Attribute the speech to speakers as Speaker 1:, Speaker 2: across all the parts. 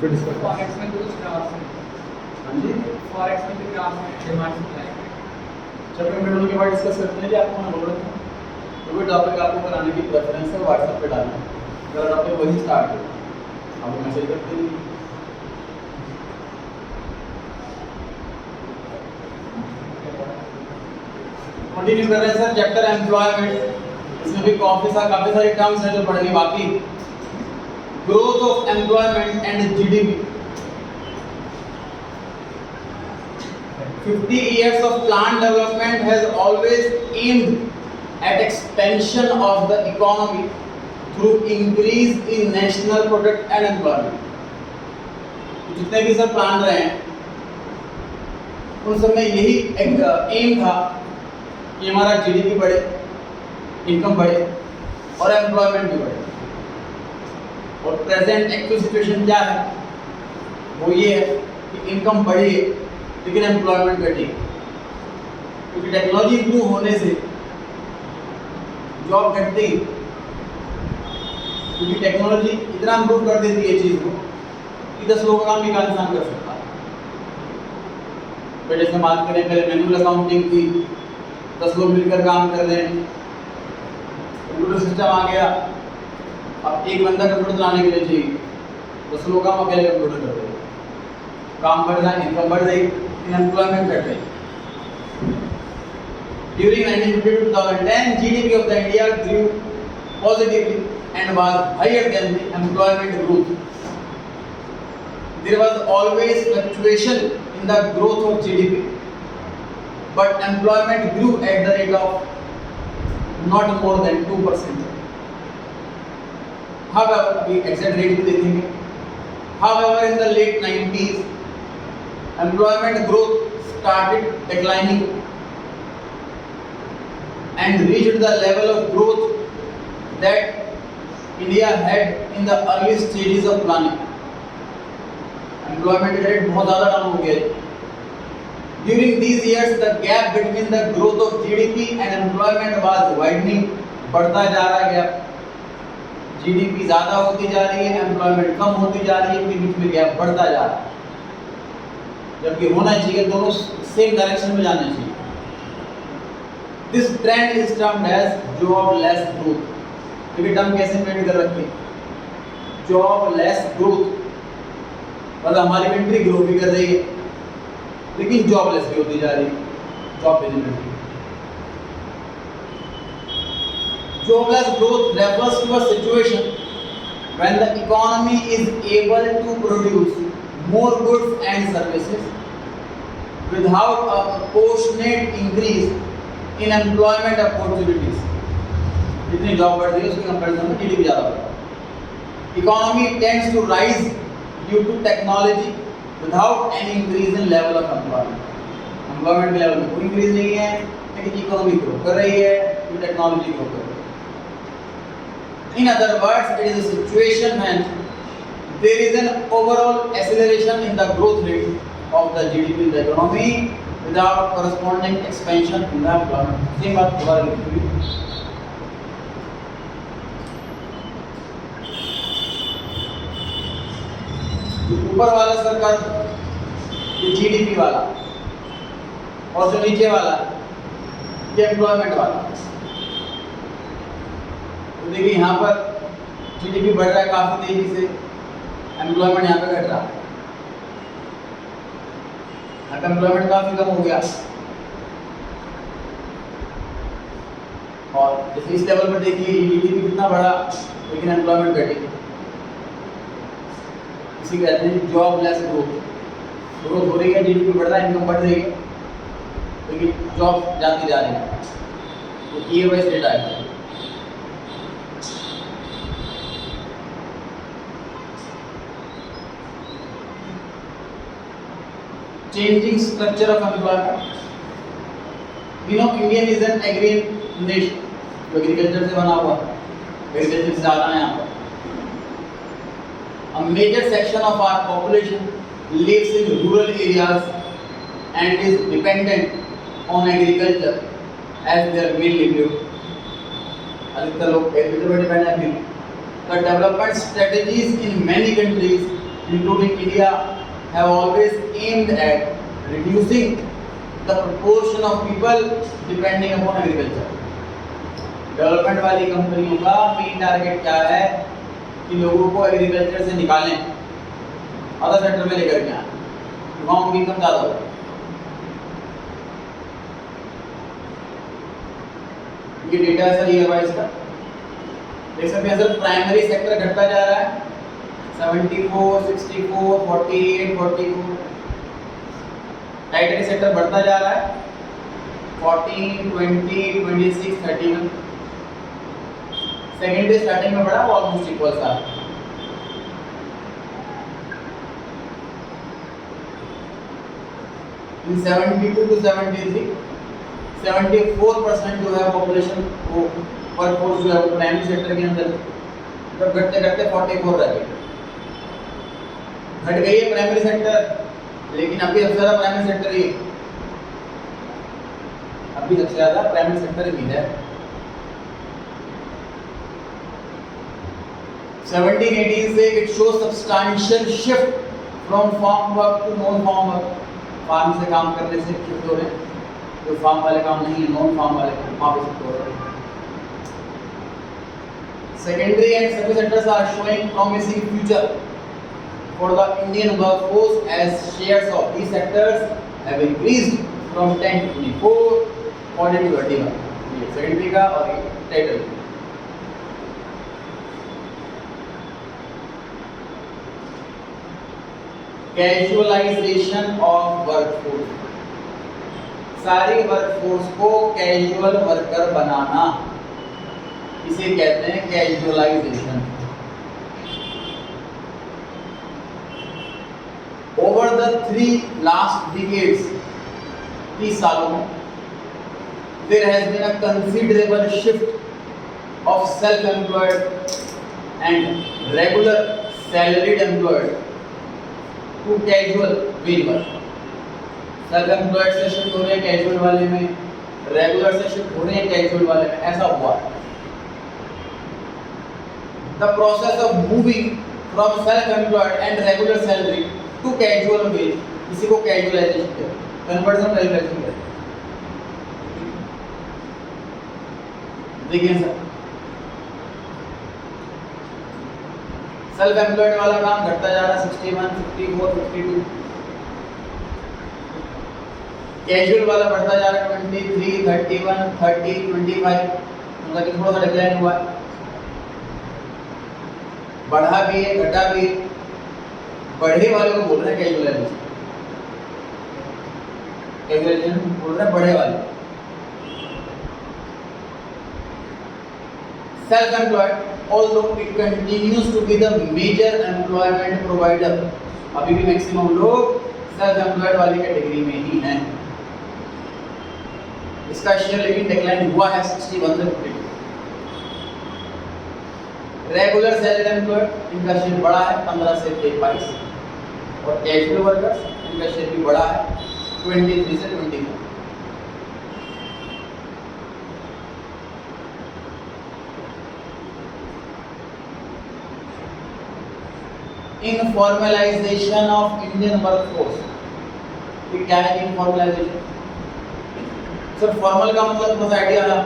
Speaker 1: फिर डिस्कस करते हैं।
Speaker 2: फॉरेक्स में कुछ ग्राफ्स हैं।
Speaker 1: हाँ जी,
Speaker 2: फॉरेक्स में कुछ ग्राफ्स हैं, डिमांड सप्लाई।
Speaker 1: चैप्टर मिडल के बाद डिस्कस करते हैं कि आपको मैं बोल रहा था तो कोई टॉपिक आपको कराने की प्रेफरेंस है व्हाट्सएप पे डालना है। अगर टॉपिक वही स्टार्ट हो आपको मैसेज कर देंगे। कंटिन्यू कर रहे हैं सर चैप्टर एम्प्लॉयमेंट। इसमें भी काफी सारे टर्म्स हैं जो पढ़ने बाकी। Growth of employment and GDP. 50 years of planned development has always aimed at expansion of the economy through increase in national product and employment. जितने भी सर प्लान रहे हैं उन सब में यही एक एम था कि हमारा जीडीपी बढ़े, इनकम बढ़े और एम्प्लॉयमेंट भी बढ़े। और प्रेजेंट एक्चुअल सिचुएशन क्या है वो ये है कि इनकम बढ़ी लेकिन एम्प्लॉयमेंट घटी, क्योंकि टेक्नोलॉजी इंप्रूव होने से जॉब घटती, क्योंकि टेक्नोलॉजी इतना इंप्रूव कर देती है चीज़ को कि 10 लोगों का काम एक इंसान कर सकता है। तो जैसे बात करें पहले मैनुअल अकाउंटिंग थी, 10 लोग मिलकर काम कर रहे हैं, कंप्यूटर सिस्टम आ गया, अब एक बंदा कंप्यूटर चलाने के लिए चाहिए, 10 लोग काम अकेले कंप्यूटर कर रहे हैं, काम बढ़ रहा है, इनकम बढ़ रही, एम्प्लॉयमेंट घट रही। During 1950 to 2010, GDP of the India grew positively and was higher than the employment growth. There was always fluctuation in the growth of GDP, but employment grew at the rate of not more than 2%. However, we exact rate भी देखेंगे. However, in the late 90s, employment growth started declining and reached the level of growth that India had in the early stages of planning. Employment rate बहुत ज़्यादा down हो गया। During these years, the gap between the growth of GDP and employment was widening. बढ़ता जा रहा gap, GDP ज़्यादा होती जा रही है, एम्प्लॉयमेंट कम होती जा रही है, इनके बीच में गैप बढ़ता जा रहा है, जबकि होना चाहिए दोनों सेम डायरेक्शन में जाना चाहिए। This trend is termed as jobless growth। ये टर्म कैसे मेंटेन कर रखी है? Jobless growth, मतलब हमारी कंट्री ग्रो भी कर रही है लेकिन जॉबलेस भी होती जा रही है, जॉब नहीं मिल रही। Jobless growth refers to a situation when the economy is able to produce more goods and services without a proportionate increase in employment opportunities. जितनी जॉब बढ़ रही है उसके कंपैरिजन में जीडीपी ज़्यादा बढ़ रहा है। Economy tends to rise due to technology without any increase in level of employment. Employment के लेवल में कोई increase नहीं है, लेकिन इकोनॉमी ग्रो कर रही है, तो टेक्नोलॉजी ग्रो कर रही है। In other words, it is a situation when there is an overall acceleration in the growth rate of the GDP in the economy without corresponding expansion in the employment. Same बात दोबारा लिखी हुई। ऊपर वाला सरकार ये GDP वाला और जो नीचे वाला ये एम्प्लॉयमेंट वाला। तो देखिए यहाँ पर जीडीपी बढ़ रहा है काफी तेजी से, एम्प्लॉयमेंट यहाँ पे घट रहा है, यहाँ पे एम्प्लॉयमेंट काफी कम हो गया। और जैसे इस लेवल पर देखिए जीडीपी कितना बढ़ा लेकिन एम्प्लॉयमेंट घटी, इसी कहते हैं जॉबलेस ग्रोथ। ग्रोथ हो रही है, जीडीपी बढ़ रहा है, इनकम बढ़ रही है, लेकिन जॉब जाती जा रही है। तो ये वैसे डेटा है। Changing structure of employment. You know, Indian is an agrarian nation, जो एग्रीकल्चर से बना हुआ, एग्रीकल्चर से ज़्यादा है यहाँ पर। A major section of our population lives in rural areas and is dependent on agriculture as their main livelihood. अधिकतर लोग एग्रीकल्चर पर डिपेंड है। The development strategies in many countries including India, have always aimed at reducing the proportion of people depending upon agriculture. Development वाली कंपनियों का main target क्या है कि लोगों को एग्रीकल्चर से निकालें, अदर सेक्टर में लेकर के आए, गाँव की इनकम ज़्यादा हो। ये डेटा है सर ईयर वाइज का, देख सकते हैं सर। प्राइमरी सेक्टर घटता जा रहा है 74, 64, 48, 44। टर्टियरी सेक्टर बढ़ता जा रहा है 14, 20, 26, 31। सेकेंडरी स्टार्टिंग में बढ़ा, वो ऑलमोस्ट इक्वल था। इन 72 to 73 74% जो है पॉपुलेशन वो वर्कफोर्स जो है वो प्राइमरी सेक्टर के अंदर, जब घटते घटते 44 रह गई। घट गई है प्राइमरी सेक्टर, लेकिन अभी सबसे ज़्यादा प्राइमरी सेक्टर ही, अभी सबसे ज़्यादा प्राइमरी सेक्टर ही है। 17-18 से it show substantial shift from farm work to non farm work. Farm से काम करने से शिफ्ट हो रहे हैं, जो फार्म वाले काम नहीं है, नॉन फार्म वाले काम वहाँ पे शिफ्ट हो रहे हैं। Secondary and service sectors are showing promising future for the Indian workforce as shares of these sectors have increased from 10 to 24, 40 to 31. ये secondary का और tertiary। कैजुअलाइजेशन ऑफ वर्कफोर्स, सारी वर्कफोर्स को कैजुअल वर्कर बनाना, इसे कहते हैं casualisation. Over the 3 last decades, 30 सालों में, there has been a considerable shift of self employed and regular salaried employed to casual wage work. Self employed से shift हो रहे हैं कैजुअल वाले में, रेगुलर से शिफ्ट हो रहे हैं कैजुअल वाले में, ऐसा हुआ। The process of moving from self-employed and regular salary to casual wage, इसी को कैजुअलाइजेशन कहते हैं, कन्वर्जन कैजुअलाइजेशन कहते हैं। देखिए सर, सेल्फ एम्प्लॉयड वाला काम घटता जा रहा है 61, 54, 52। कैजुअल वाला बढ़ता जा रहा है 23, 31, 30, 25। मतलब कि थोड़ा सा डिक्लाइन हुआ है, बढ़ा भी है घटा भी है। बढ़े वाले को बोल रहे हैं कैजुअलाइजेशन, कैजुअलाइजेशन बोल रहे हैं बढ़े वाले। Self employed although it continues to be the major employment provider, अभी भी मैक्सिमम लोग सेल्फ एम्प्लॉयड वाली कैटेगरी में ही हैं। इसका शेयर लेकिन डिक्लाइन हुआ है 61 से 52। रेगुलर सैलरी एम्प्लॉयड इनका शेयर बढ़ा है 15 से 22, और कैजुअल वर्कर्स इनका शेयर भी बढ़ा है 23 से 24। इनफॉर्मलाइजेशन ऑफ इंडियन वर्कफोर्स, ये क्या है इनफॉर्मलाइजेशन? सर फॉर्मल का मतलब थोड़ा आइडिया है,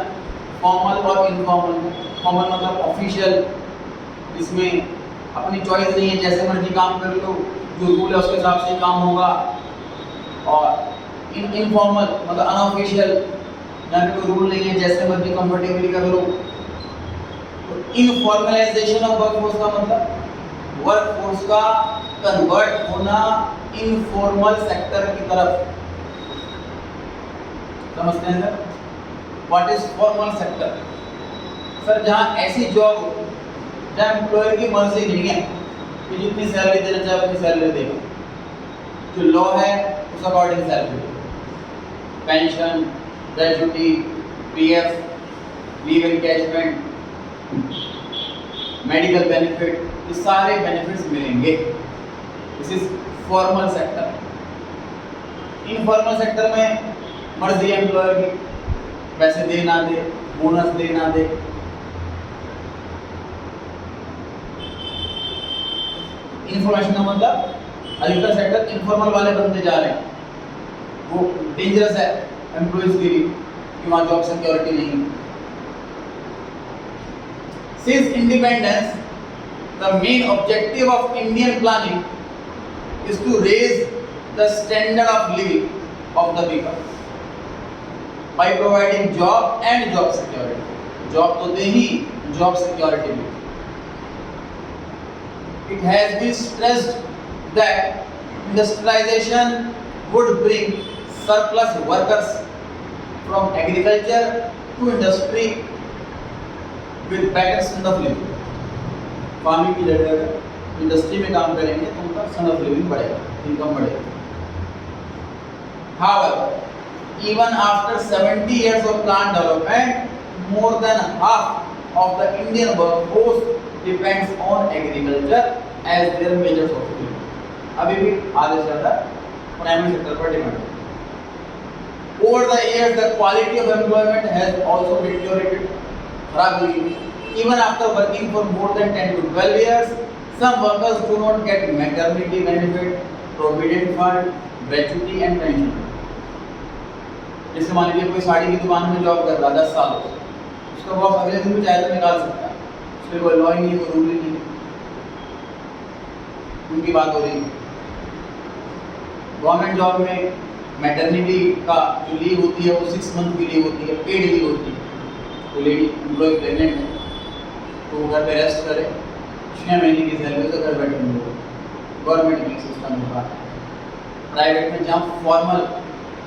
Speaker 1: फॉर्मल और इनफॉर्मल। फॉर्मल मतलब ऑफिशियल, इसमें अपनी चॉइस नहीं है, जैसे मर्जी काम कर लो, जो रूल है उसके हिसाब से काम होगा। और इनफॉर्मल मतलब अनऑफिशियल, जहाँ पे कोई रूल नहीं है, जैसे मर्जी कंफर्टेबली कर लो। तो इनफॉर्मलाइजेशन ऑफ वर्कफोर्स का मतलब वर्कफोर्स का कन्वर्ट होना इनफॉर्मल सेक्टर की तरफ। समझते हैं sir? What is formal sector? Sir जहाँ ऐसी जॉब हो जहाँ एम्प्लॉयर की मर्जी नहीं है कि जितनी सैलरी देना चाहे उतनी सैलरी देगा, जो लॉ है उस अकॉर्डिंग सैलरी देगा। Pension, gratuity, PF, leave encashment, medical benefit, ये सारे बेनिफिट्स मिलेंगे। This is formal sector. Informal sector में मर्जी एम्प्लॉयर की, पैसे दे ना दे, बोनस दे ना दे। इन्फॉर्मेशन का मतलब अधिकतर सेक्टर इनफॉर्मल वाले बनते जा रहे हैं, वो डेंजरस है एम्प्लॉइज के लिए कि वहाँ जॉब सिक्योरिटी नहीं है। Since independence, the main objective of Indian planning is to raise the standard of living of the people by providing job and job security. Job तो दे ही, job security भी। It has been stressed that industrialization would bring surplus workers from agriculture to industry with better standard of living. Farming की जगह industry में काम करेंगे तो उनका standard of living बढ़ेगा, इनकम बढ़ेगा। However, even after 70 years of plant development, more than half of the Indian workforce depends on agriculture as their major source of living. अभी भी आधे से ज़्यादा प्राइमरी सेक्टर पर डिपेंड है। Over the years, the quality of employment has also deteriorated. Even after working for more than 10 to 12 years, some workers do not get maternity benefit, provident fund, gratuity and pension. जैसे मान लीजिए कोई साड़ी की दुकान में job कर रहा है 10 साल, उसका बॉस अगले दिन भी चाहे तो निकाल सकता है, उसमें कोई लॉ ही नहीं, कोई रूल ही नहीं, उनकी बात हो रही है। गवर्नमेंट जॉब में मैटरनिटी का जो लीव होती है वो 6 मंथ की लीव होती है, पेड लीव होती है। तो लेडी एम्प्लॉय प्रेगनेंट है तो वो घर पे रेस्ट करे, 6 महीने की सैलरी तो घर बैठे मिले, गवर्नमेंट में सिस्टम होगा। प्राइवेट में जहाँ फॉर्मल,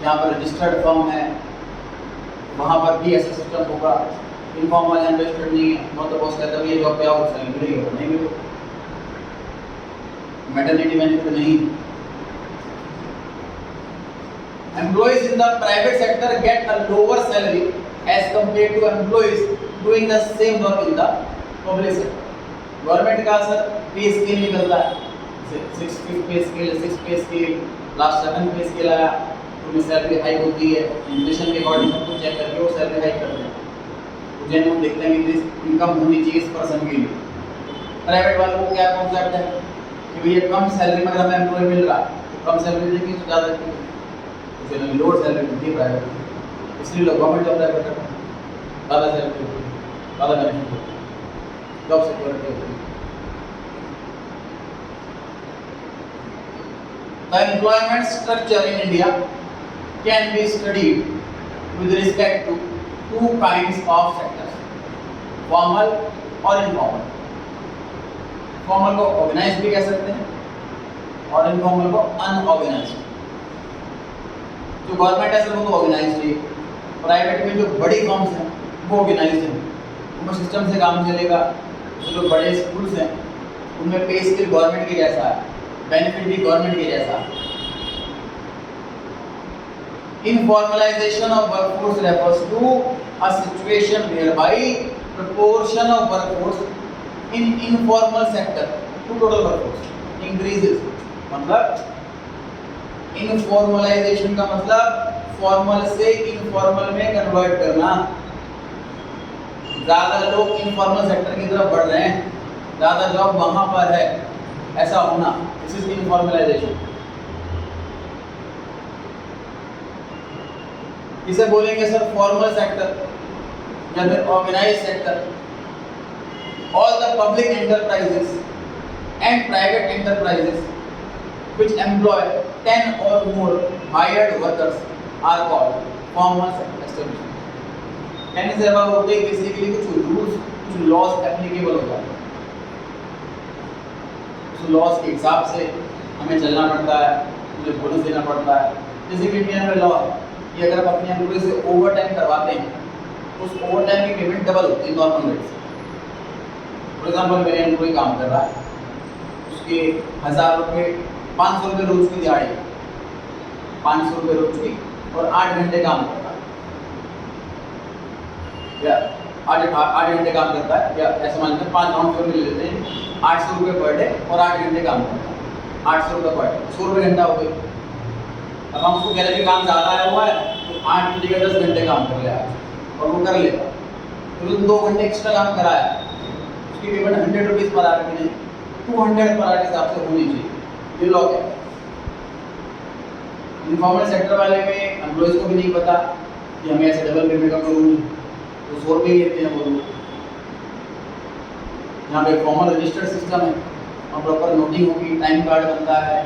Speaker 1: जहाँ पर रजिस्टर्ड फर्म है वहाँ पर भी ऐसा सिस्टम होगा। इनफॉर्मल है, रजिस्टर्ड नहीं है, मतलब बॉस कहता है ये जॉब पे आओ, सैलरी मिलेगी नहीं मिलेगी, मैटरनिटी बेनिफिट नहीं। Employees in the private sector get a lower salary as compared to employees doing the same work in the public sector. Government का सर पे स्केल निकलता है, 6 पे स्केल, 6 पे स्केल, लास्ट 7 पे स्केल आया तो उनकी सैलरी हाइक होती है, इन्फ्लेशन के अकॉर्डिंग सब कुछ चेक करके वो सैलरी हाइक करते हैं। तो जैसे हम देखते हैं कि इनकम होनी चाहिए इस पर्सन के लिए। प्राइवेट वालों को क्या कॉन्सेप्ट है कि भैया कम सैलरी में अगर हमें एम्प्लॉय मिल रहा है तो कम सैलरी देंगे तो ज़्यादा देंगे, लोअर सैलरी मिलती है प्राइवेट, इसलिए लोग गवर्नमेंट जॉब प्रेफर करते हैं, ज़्यादा सैलरी होती है, ज़्यादा बेनिफिट होती है, जॉब सिक्योरिटी होती है। The employment structure in India can be studied with respect to 2 kinds of sectors, formal और informal. फॉर्मल को ऑर्गेनाइज भी कह सकते हैं और इनफॉर्मल को अनऑर्गेनाइज। जो गवर्नमेंट है सर वो तो ऑर्गेनाइज है, प्राइवेट में जो बड़ी फर्म्स हैं वो ऑर्गेनाइज हैं, उनमें सिस्टम से काम चलेगा। जो बड़े स्कूल्स हैं उनमें पे स्केल गवर्नमेंट के जैसा है, बेनिफिट भी गवर्नमेंट के जैसा है। Informalization of workforce refers to a situation whereby proportion of workforce in informal sector to total workforce increases। मतलब इनफॉर्मलाइजेशन का मतलब फॉर्मल से इनफॉर्मल में कन्वर्ट करना। ज़्यादा लोग इनफॉर्मल सेक्टर की तरफ बढ़ रहे हैं, ज़्यादा जॉब वहाँ पर है, ऐसा होना, दिस इज इनफॉर्मलाइजेशन। इसे बोलेंगे सर फॉर्मल सेक्टर या फिर organised sector. All the public enterprises and private enterprises which employ 10 or more hired workers are called formal establishment। कहने से अब होते हैं बेसिकली कुछ रूल्स, कुछ लॉज एप्लीकेबल होता है, उस लॉज के हिसाब से हमें चलना पड़ता है, मुझे बोनस देना पड़ता है। जैसे कि इंडिया में लॉ है कि अगर आप अपने एम्प्लॉय से ओवर टाइम करवाते हैं तो उस ओवर टाइम की पेमेंट डबल होती है नॉर्मल रेट से। फॉर एग्जाम्पल मेरे एम्प्लॉय काम कर रहा है, उसके 1000 रुपये 500 रुपये रोज की दिहाड़ी, 500 रुपये रोज की और 8 घंटे काम करता है, या 8 घंटे काम करता है, या ऐसा मान लेते हैं 5 राउंड ले लेते हैं, 800 रुपये पर डे और 8 घंटे काम करता है, 800 रुपये पर डे, 100 रुपये घंटा हो गई। अब हम उसको कह रहे हैं कि काम ज़्यादा आया हुआ है तो 8 की जगह 10 घंटे काम कर ले आज, और वो कर लेता, तो 2 घंटे एक्स्ट्रा काम कराया, उसकी पेमेंट 100 रुपीज़ पर आवर की नहीं, 200 पर आवर के हिसाब से होनी चाहिए, ये लॉ है। इनफॉर्मल सेक्टर वाले में एम्प्लॉइज को भी नहीं पता कि हमें ऐसे डबल पेमेंट का कोई रूल नहीं, तो 100 रुपये ही लेते हैं वो लोग। यहाँ पे फॉर्मल रजिस्टर्ड सिस्टम है और प्रॉपर नोटिंग होगी, टाइम कार्ड बनता है,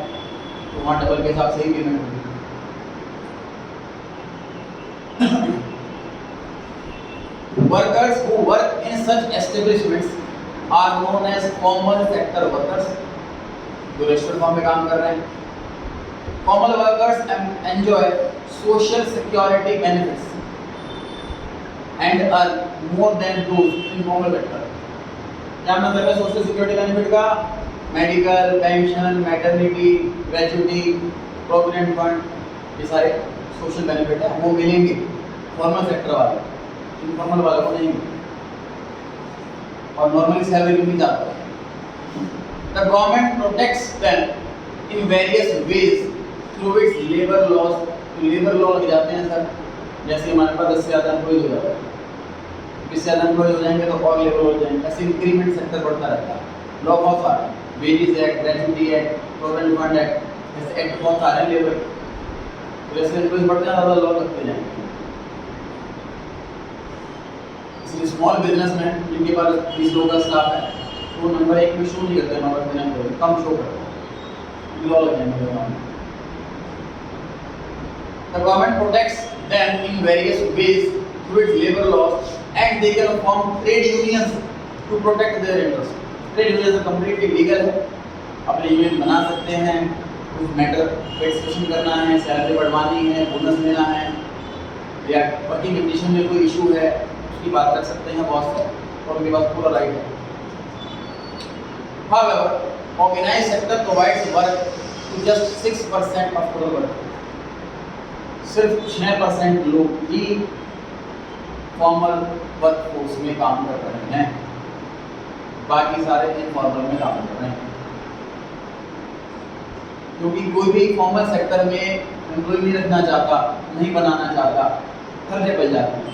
Speaker 1: तो वहाँ डबल के हिसाब से ही पेमेंट होगी। Workers who work in such establishments are known as formal sector workers, जो रेस्टोरेंट फॉर्म में काम कर रहे हैं। Formal workers enjoy social security benefits and earn more than those in formal sector. क्या मतलब है सोशल सिक्योरिटी बेनिफिट का? Medical, pension, maternity, gratuity, provident fund, ये सारे सोशल बेनिफिट है, वो मिलेंगे फॉर्मल सेक्टर वाले, इनफॉर्मल वालों को नहीं मिलेंगे। और नॉर्मली सैलरी भी नहीं जाता है। The government protects them in various ways through its labour laws. Labour law लग जाते हैं सर, जैसे हमारे पास 10 से ज़्यादा एम्प्लॉयज हो जाता है, 20 से ज़्यादा एम्प्लॉयज हो जाएंगे तो और लेबर हो जाएंगे, ऐसे इंक्रीमेंट सेक्टर बढ़ता रहता है। लॉ बहुत सारे, wages act, gratuity act, provident fund act, ऐसे एक्ट बहुत सारे हैं लेबर। जैसे एम्प्लॉयज बढ़ते हैं ज़्यादा लॉ लगते जाएंगे। इसलिए स्मॉल बिजनेसमैन जिनके पास 20 लोगों का स्टाफ है, वो नंबर 1 में शो नहीं करते हैं, हमारे पास एम्प्लॉय कम शो करते हैं, लॉ लग जाएंगे। The government protects them in various ways through its labor laws, and they can form trade unions to protect their interests. Trade unions completely legal है, अपने यूनियन बना सकते हैं, कुछ मैटर पे डिस्कशन करना है, सैलरी बढ़वानी है, बोनस लेना है, या वर्किंग कंडीशन में कोई इशू है उसकी बात कर सकते हैं बॉस से, और उनके पास पूरा राइट है। However, organized sector provides work to just 6% of total work. सिर्फ 6% लोग ही फॉर्मल वर्कफोर्स में काम कर रहे हैं, बाकी सारे इनफॉर्मल में काम कर रहे हैं। क्योंकि कोई भी फॉर्मल सेक्टर में एम्प्लॉय नहीं रखना चाहता, नहीं बनाना चाहता, खर्चे पड़ जाते हैं।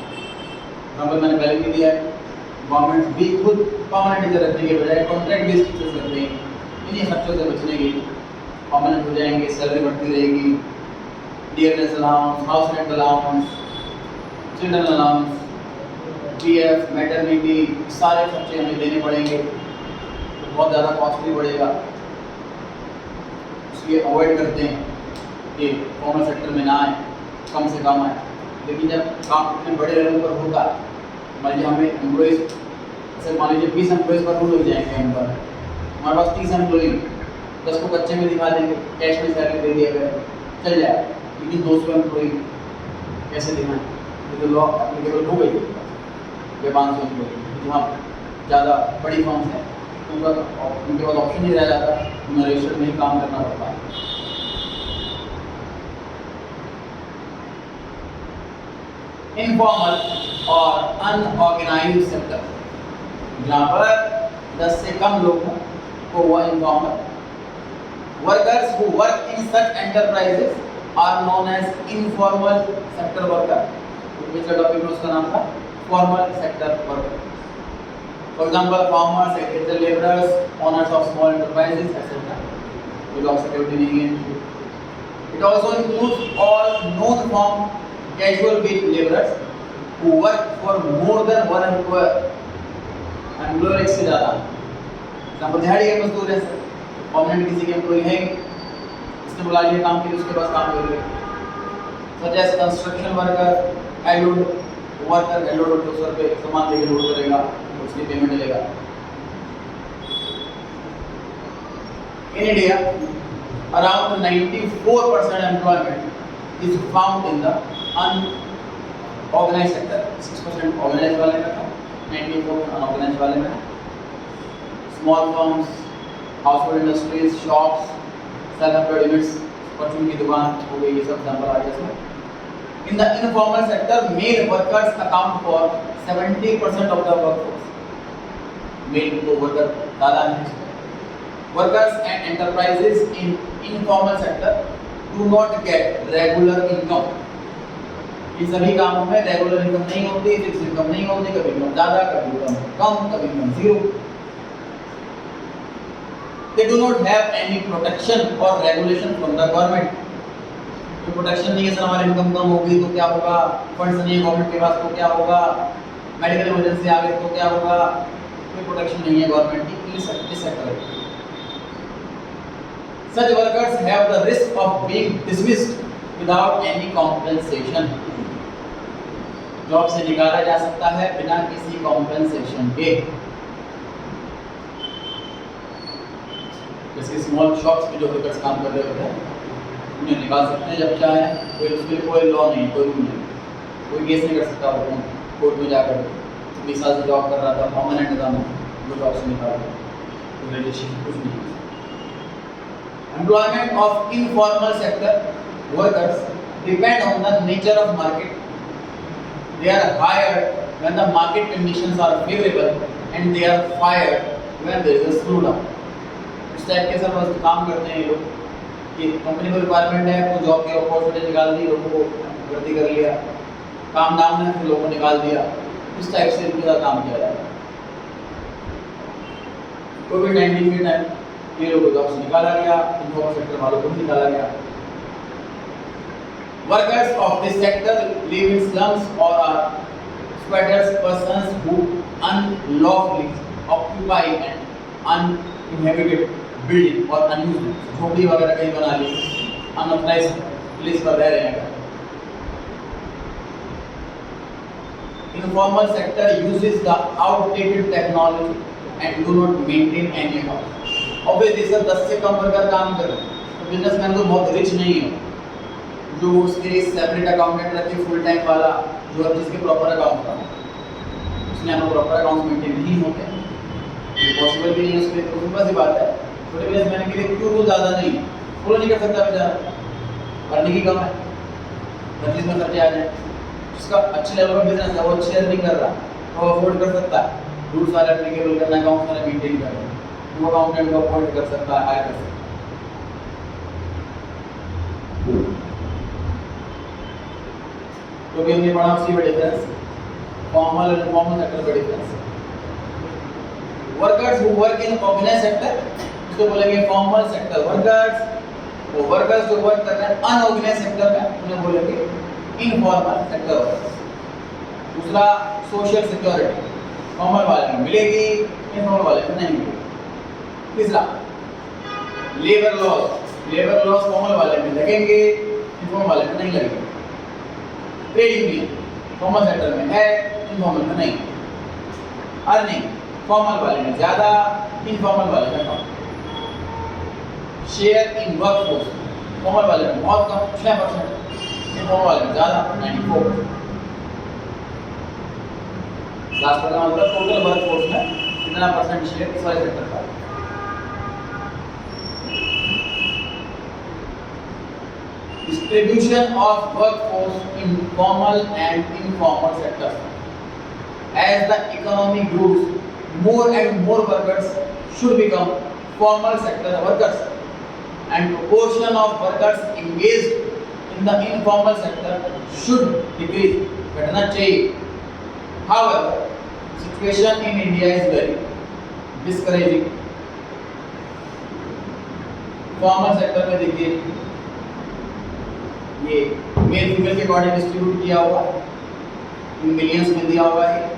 Speaker 1: नंबर मैंने पहले भी दिया है, गवर्नमेंट भी खुद परमानेंट टीचर रखने के बजाय कॉन्ट्रैक्ट बेस्ड टीचर्स रखते हैं, इन्हीं खर्चों से बचने के लिए परमानेंट हो जाएंगे, सैलरी बढ़ती रहेगी, dearness allowance, house rent allowance, children allowance, PF, maternity, सारे खर्चे हमें देने पड़ेंगे, तो बहुत ज़्यादा कॉस्टली पड़ेगा। इसलिए अवॉइड करते हैं कि फॉर्मल सेक्टर में ना आए, कम से कम आए। लेकिन जब काम इतने बड़े लेवल पर होगा, मान लीजिए हमें एम्प्लॉइज, जैसे मान लीजिए 20 एम्प्लॉइज पर रूल हो जाएंगे हम पर, हमारे पास 30 एम्प्लॉय, 10 को कच्चे में दिखा देंगे, कैश में सैलरी दे दिया गया, चल जाए। लेकिन 200 एम्प्लॉय कैसे दिखाएं? तो लॉ एप्लीकेबल हो गई या 500 एम्प्लॉय, जहाँ ज़्यादा बड़ी फर्म्स हैं उनके पास ऑप्शन नहीं रह जाता, उन्हें रजिस्टर में ही काम करना पड़ता है। इनफॉर्मल और अनऑर्गेनाइज्ड सेक्टर, जहाँ पर 10 से कम लोग हों तो वह informal. Workers who work in such enterprises are known as informal sector worker. पिछले टॉपिक में उसका नाम था formal sector worker. For example farmers, agriculture labourers, owners of small enterprises etcetera, जो जॉब सिक्योरिटी नहीं है। It also includes all non farm casual wage labourers who work for more than one employer. Employer एक से ज़्यादा, example दिहाड़ी के मजदूर है, परमानेंट किसी के एम्प्लॉय है, इसने बुला लिया काम के लिए, उसके पास काम कर रहे। सच एज कंस्ट्रक्शन वर्कर, एलोड वर्कर, एलोड 200 रुपये सामान लेके लोड करेगा, उसकी पेमेंट लेगा। In India around 94% employment is found in the unorganised sector. 6% organised वाले में था, 94% अनऑर्गेनाइज्ड वाले में। Small firms, household industries, shops, self employed units, परचून की दुकान हो गई, ये सब एग्जांपल आ गया इसमें। In the informal sector, male workers account for 70% of the workforce. Male worker ज़्यादा है। Workers and enterprises in informal sector do not get regular income. इन सभी कामों में रेगुलर इनकम नहीं होती, फिक्स इनकम नहीं होती, कभी इनकम ज़्यादा, कभी इनकम कम, कभी income zero. they do not have any protection or regulation from the government. तो प्रोटेक्शन नहीं है सर, हमारी इनकम कम होगी तो क्या होगा, फंड्स नहीं है गवर्नमेंट के पास तो क्या होगा, मेडिकल इमरजेंसी आ गई तो क्या होगा, कोई प्रोटेक्शन नहीं है गवर्नमेंट की इस सेक्टर में. Such workers have the risk of being dismissed without any compensation. Job से निकाला जा सकता है बिना किसी कॉम्पेंसेशन के. जैसे स्मॉल शॉप्स में जो वर्कर्स काम कर रहे होते हैं उन्हें निकाल सकते हैं जब चाहे, कोई उसके लिए कोई लॉ नहीं, कोई रूल नहीं, कोई केस नहीं कर सकता वो कोर्ट में जाकर. 20 साल से जॉब कर रहा था, परमानेंट निजाम वो जॉब से निकाला, तो रजिस्ट्रेशन कुछ नहीं. Employment of informal sector workers depend on the nature of market. They are hired when the market conditions are favorable and they are fired when there is a slowdown. इस type के सब काम करते हैं ये लोग कि कंपनी को रिक्वायरमेंट है तो जॉब की अपॉर्चुनिटी निकाल दी, लोगों को भर्ती कर लिया, काम डाउन है फिर लोगों को निकाल दिया. इस टाइप से इनका काम किया जाता है. कोविड-19 के टाइम ये लोगों को जॉब से निकाला गया, इन्फॉर्मल सेक्टर वालों को भी निकाला गया. Workers of this sector live in slums or are squatters, persons who unlawfully occupy an uninhabited building or unused झोपड़ी वगैरह कहीं बना ली, unauthorized प्लेस पर रह रहे हैं. Informal sector uses the outdated technology and do not maintain any house. Obviously sir 10 से कम worker काम कर रहे हैं तो बिजनेसमैन को बहुत रिच नहीं है जो उसके लिए सेपरेट अकाउंटेंट रखे फुल टाइम वाला जो जिसके प्रॉपर अकाउंट का उसने हमें प्रॉपर अकाउंट मेंटेन नहीं होते हैं, ये पॉसिबल भी नहीं है उसके लिए. तो सिंपल सी बात है, छोटे बिजनेसमैन के लिए क्यों रूल ज़्यादा नहीं है, फॉलो नहीं कर सकता बेचारा, भरने की कम है, हर चीज़ में खर्चे आ जाए. जिसका अच्छे लेवल पर बिजनेस है वो अच्छी अर्निंग कर रहा है तो अफोर्ड कर सकता है, रूल्स सारे एप्लीकेबल करना, अकाउंट सारे मेंटेन करना, वो अकाउंटेंट को अपॉइंट कर सकता है, हायर कर सकता है. तो भी हमने पढ़ा उसी में डिफरेंस, फॉर्मल और इनफॉर्मल सेक्टर का difference. Workers who work in organised sector उसको बोलेंगे फॉर्मल सेक्टर वर्कर्स. वो वर्कर्स जो वर्क कर रहे हैं अनऑर्गेनाइज्ड सेक्टर में उन्हें बोलेंगे इनफॉर्मल सेक्टर वर्कर्स. दूसरा सोशल सिक्योरिटी फॉर्मल वाले में मिलेगी, इनफॉर्मल वाले में नहीं मिलेगी. तीसरा लेबर लॉस फॉर्मल वाले में लगेंगे, इनफॉर्मल वाले में नहीं लगेंगे. ट्रेड यूनियन फॉर्मल सेक्टर में है, इनफॉर्मल में नहीं. अर्निंग फॉर्मल वाले में ज़्यादा, इनफॉर्मल वाले में कम. शेयर इन वर्कफोर्स फॉर्मल वाले में बहुत कम 6%, इनफॉर्मल वाले में ज़्यादा 94%. लास्ट का मतलब टोटल वर्कफोर्स में कितना परसेंट शेयर इस वाले सेक्टर का. Distribution of workforce in formal and informal sectors. As the economy grows, more and more workers should become formal sector workers, and proportion of workers engaged in the informal sector should decrease. घटना चाहिए. However, situation in India is very discouraging. Formal sector में देखिए ये male female के according distribute किया हुआ, millions में दिया हुआ है.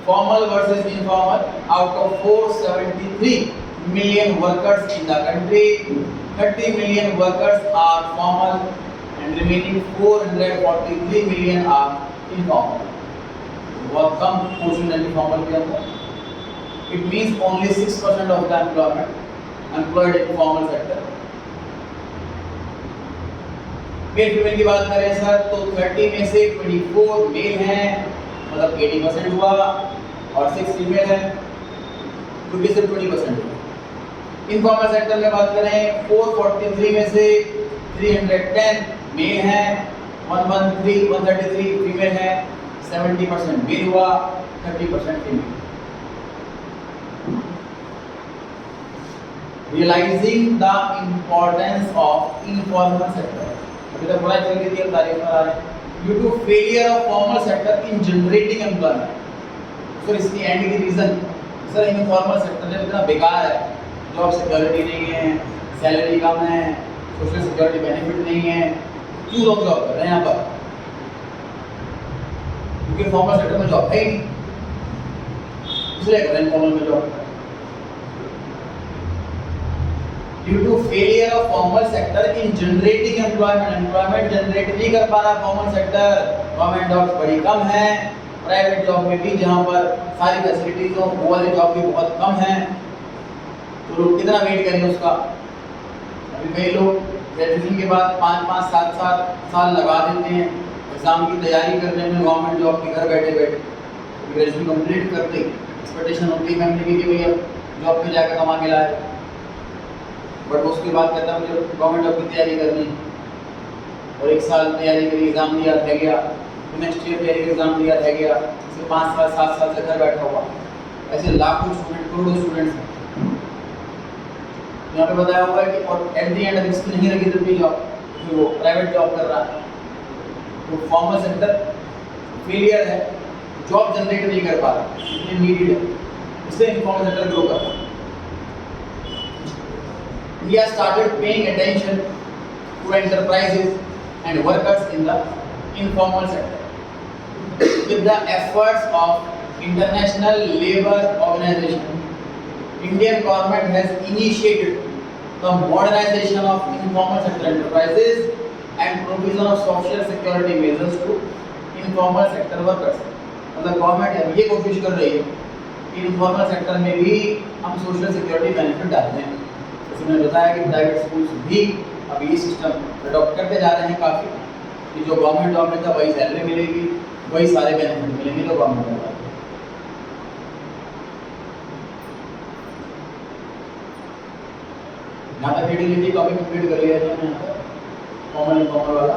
Speaker 1: Formal versus informal, out of 473 million workers in the country, 30 million workers are formal and remaining 443 million are informal. बहुत कम पोर्शन है फॉर्मल के अंदर. It means only 6% of the employment employed in formal sector. Male female की बात करें sir तो 30 में से 24 मेल हैं, मतलब 80% हुआ, और 6 फीमेल है तो भी सिर्फ 20% हुआ. इनफॉर्मल सेक्टर में बात करें 443 में से 310 मेल हैं, 133 फीमेल है, 70% मेल हुआ, 30% female. Realizing the importance of informal sector. अभी तक बड़ा चल रही थी, हम तारीफ कर रहे हैं. Due to failure of formal sector in generating employment, sir इसकी एंड की रीज़न सर इनफॉर्मल सेक्टर जब इतना बेकार है, जॉब सिक्योरिटी नहीं है, सैलरी कम है, सोशल सिक्योरिटी बेनिफिट नहीं है, क्यों लोग जॉब कर रहे हैं यहाँ पर? क्योंकि फॉर्मल सेक्टर में जॉब है ही नहीं, इसलिए कर रहे हैं फॉर्मल में job. Due to failure of formal sector in generating employment generate नहीं कर पा रहा फॉर्मल सेक्टर। गवर्नमेंट जॉब्स बड़ी कम है, प्राइवेट जॉब में भी जहाँ पर सारी फैसिलिटीज हो वो वाली जॉब भी बहुत कम है, तो लोग कितना वेट करेंगे उसका। अभी कई लोग ग्रेजुएशन के बाद 5-5, 7-7 साल लगा देते हैं एग्जाम की तैयारी करने में गवर्नमेंट जॉब के घर बैठे बैठे। ग्रेजुएशन कंप्लीट करते ही एक्सपेक्टेशन होती है फैमिली की कि भैया जॉब पे जाकर कमा के लाए, बट उसके बाद कहता है मुझे गवर्नमेंट जॉब की तैयारी करनी, और 1 साल तैयारी करी, एग्जाम दिया, रह गया, नेक्स्ट ईयर तैयारी का एग्जाम दिया, रह गया, फिर 5 साल 7 साल से घर बैठा हुआ। ऐसे लाखों स्टूडेंट, करोड़ों स्टूडेंट्स हैं। यहाँ पे बताया हुआ है कि और एट द एंड अगर इसकी नहीं लगी तो जॉब, फिर वो प्राइवेट जॉब कर रहा है, तो फॉर्मल सेक्टर फेलियर है, जॉब जनरेट नहीं कर पा रहा, ये नीडेड है, इसलिए इनफॉर्मल सेक्टर ग्रो कर रहा है। We have started paying attention to enterprises and workers in the informal sector. With the efforts of International Labour Organization, Indian government has initiated the modernization of informal sector enterprises and provision of social security measures to informal sector workers. मतलब government ये कोशिश कर रही है कि informal sector में भी हम सोशल सिक्योरिटी बेनिफिट डालते हैं। जैसे मैंने बताया कि प्राइवेट स्कूल्स भी अब ये सिस्टम अडॉप्ट करते जा रहे हैं काफ़ी, कि जो गवर्नमेंट जॉब में था वही सैलरी मिलेगी, वही सारे बेनिफिट मिलेंगे जो गवर्नमेंट जॉब में। यहाँ तक वीडियो लीजिए, टॉपिक कंप्लीट कर लिया है मैंने यहाँ पर कॉमन इनफॉर्मल वाला।